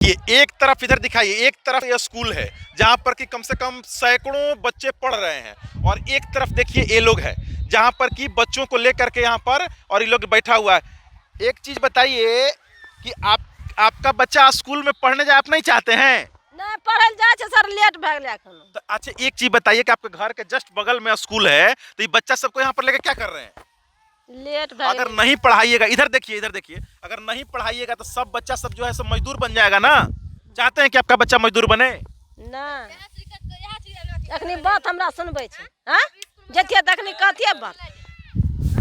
कि एक तरफ इधर दिखाइए, एक तरफ ये स्कूल है जहां पर कि कम से कम सैकड़ों बच्चे पढ़ रहे हैं, और एक तरफ देखिए ये लोग है जहां पर कि बच्चों को लेकर के यहाँ पर और ये लोग बैठा हुआ है। एक चीज बताइए कि आपका बच्चा स्कूल में पढ़ने जाए आप नहीं चाहते हैं? नहीं पढ़ल जाए छे सर, लेट भ गेलै एखन। तो अच्छा एक चीज बताइए कि आपके घर के जस्ट बगल में स्कूल है, तो ये बच्चा सबको यहाँ पर लेके क्या कर रहे हैं? लेट भ अगर नहीं पढ़ाइएगा, इधर देखिए इधर देखिए, अगर नहीं पढ़ाइएगा तो सब बच्चा सब जो है सब मजदूर बन जाएगा ना। चाहते हैं कि आपका बच्चा मजदूर बने? नहीं अखनी बात हमरा सुनबै छै। हां जतिया तखनी कहतिए बात।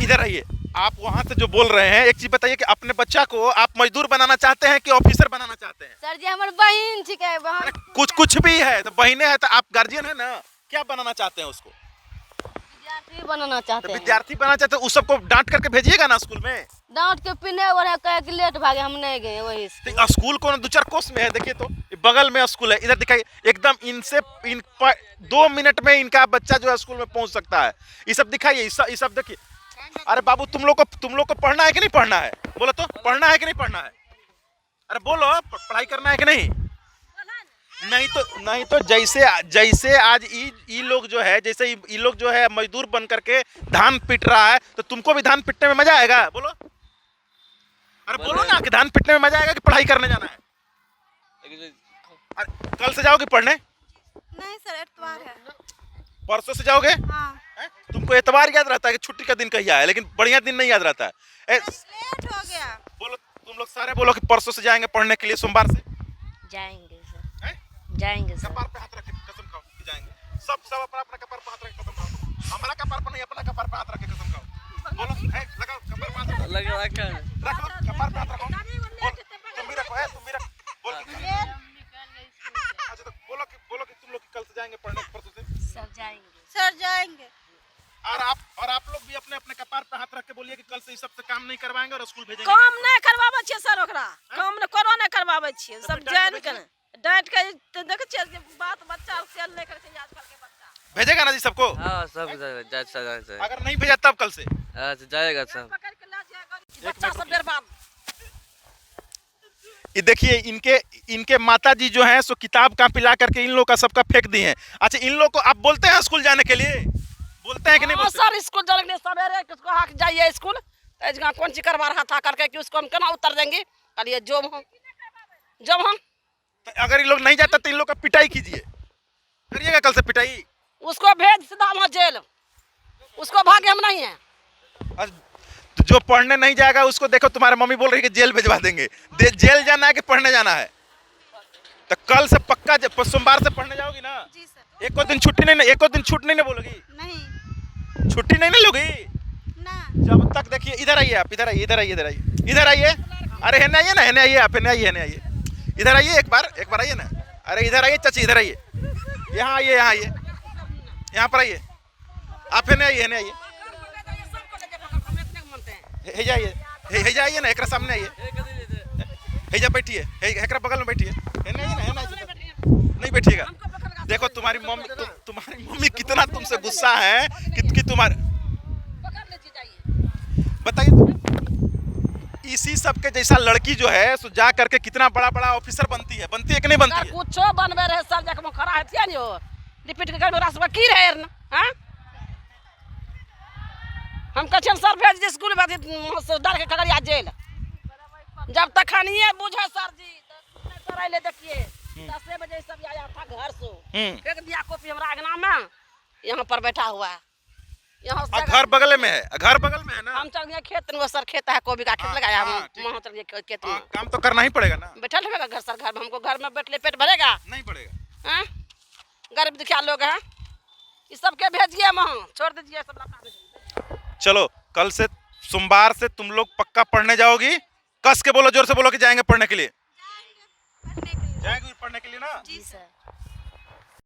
इधर आइए, आप वहाँ से जो बोल रहे हैं, एक चीज बताइए कि अपने बच्चा को आप मजदूर बनाना चाहते हैं कि ऑफिसर बनाना चाहते हैं? सर जी हमार बहन छिके अरे कुछ भी है तो बहने है, तो आप गार्जियन है ना, क्या बनाना चाहते हैं उसको? विद्यार्थी बनाना चाहते तो हैं। विद्यार्थी बनाना चाहते हैं, उस सबको डांट करके भेजिएगा ना स्कूल में। डांट के पिने और कहे कि लेट भागे हम नहीं गए वही से। तो स्कूल को 2-4 कोस में है, देखिए तो बगल में स्कूल है, इधर दिखाइए एकदम इनसे 2 मिनट में इनका बच्चा जो है स्कूल में पहुंच सकता है। ये सब दिखाइए, ये सब देखिए। अरे बाबू तुम लोग को पढ़ना है कि नहीं पढ़ना है? बोलो तो, पढ़ना है कि नहीं पढ़ना है? अरे बोलो, पढ़ाई करना है कि नहीं? नहीं तो जैसे आज ई लोग जो है, जैसे ई लोग जो है मजदूर बन करके धान पिट रहा है, तो तुमको भी धान पिटने में मजा आएगा? बोलो, अरे बोलो ना कि धान पिटने में मजा आएगा कि पढ़ाई करने जाना है? अरे कल से जाओगे पढ़ने? नहीं सर, एतवार है। परसों से जाओगे? हाँ। तुमको एतवार याद रहता है कि छुट्टी का दिन कहिया है, लेकिन बढ़िया दिन नहीं याद रहता है। लेट हो गया। बोलो तुम लोग सारे बोलो कि परसों से जाएंगे पढ़ने के लिए, सोमवार से जाएंगे सर, जाएंगे सर। कपार पे हाथ रख के कसम खाओ कि जाएंगे। सब अपना कपार पे हाथ रख के कसम खाओ। हमारा कपार पे नहीं, अपना कपार पे हाथ रख के कसम खाओ। बोलो, लगाओ कपार पे हाथ रखो, कपार पे हाथ रखो। बोल, तुम भी रखो, तुम भी रखो। बोल अच्छा, तो बोलो कि तुम लोग कल से जाएंगे पढ़ने, परसों से सब जाएंगे सर जाएंगे। और आप लोग भी अपने अपने कपार पे हाथ रख के बोलिए कि कल से इस सब से काम नहीं करवाएंगे और स्कूल भेजेंगे। काम नहीं करवाबै छियै सर, ओकरा काम न करो नहीं करवाबै छियै, सब जान के डांट के देख छियै जे बात बच्चा सेल नहीं करे छै आजकल के बच्चा। भेजेगा ना जी सबको? हाँ सब जाए। अगर नहीं भेजा तब कल से जाएगा सब। पकड़ के ला जाएगा बच्चा सब बर्बाद। ये देखिए इनके माता जी जो हैं सो किताब कॉपी ला करके इन लोग का सबका फेंक दी हैं। अच्छा इन लोग को आप बोलते हैं स्कूल जाने के लिए? बोलते हैं कि नहीं बोलते? सर स्कूल जाने के लिए सवेरे किसको हाक जाइए स्कूल, तो जगह कौन सी करवा रहा था करके कि उसको हम केना उतर देंगे? कहिए जब हम तो अगर ये लोग नहीं जाता तो इन लोग का पिटाई कीजिए, करिएगा कल से पिटाई। उसको भेज सीधा वहाँ जेल, उसको भाग्य हम नहीं है। तो जो पढ़ने नहीं जाएगा उसको देखो, तुम्हारे मम्मी बोल रही है कि जेल भिजवा देंगे। जेल जाना है कि पढ़ने जाना है? तो कल से पक्का सोमवार से पढ़ने जाओगी ना? जी सर। एक दिन छुट्टी नहीं, एक दिन छुट्टी नहीं बोलोगी? नहीं। छुट्टी नहीं लोगी ना। जब तक। देखिए इधर आइए आप, इधर आइए, इधर आइए, इधर आइए, इधर आइए। अरे है आइए ना, है आइए आप, है आइए, इधर आइए एक बार आइए ना। अरे इधर आइए चाची, इधर आइए, यहाँ आइए, यहाँ आइए, यहाँ पर आइए आप, है आइए, हे जाइए ना, एक सामने आइए, हे जा बैठिए, एक बगल में बैठिए, है ना, नहीं बैठिएगा। देखो तुम्हारी मम्मी कितना तुमसे गुस्सा है कि तुम्हारे, बताइए तो, इसी सब के जैसा लड़की जो है सो जा करके कितना बड़ा ऑफिसर बनती है कि नहीं बनती है? कुछो बनबे रहे सर, जक में खड़ा है नहीं हो रिपीट के घर में रास्ता की रहे ना। हां हम कछन सर भेज दे स्कूल में डर के खगड़िया जेल, जब तक खनिए बुझे सर जी सर ले देखिए 10 बजे सब आया था घर से, फेंक दिया कॉपी हमरा आंगना में, यहाँ पर बैठा हुआ है। यहाँ से घर बगल में है, घर बगल में है ना? हम चल गए खेत में, सर खेत है कोबी का खेत लगाया, हम वहाँ चल गए खेत में। काम तो करना ही पड़ेगा ना। बैठल रहेगा घर सर, घर में हमको घर में बैठले पेट भरेगा नहीं पड़ेगा। हैं? गरीब दुखिया लोग हैं, इस सब के भेजिए वहाँ, छोड़ दीजिए सब लौटा दीजिए। चलो कल से सोमवार से तुम लोग पक्का पढ़ने जाओगी? कस के बोलो, जोर से बोलो कि जाएंगे पढ़ने के लिए। जाएंगे जाएंगे पढ़ने के लिए ना? जी सर।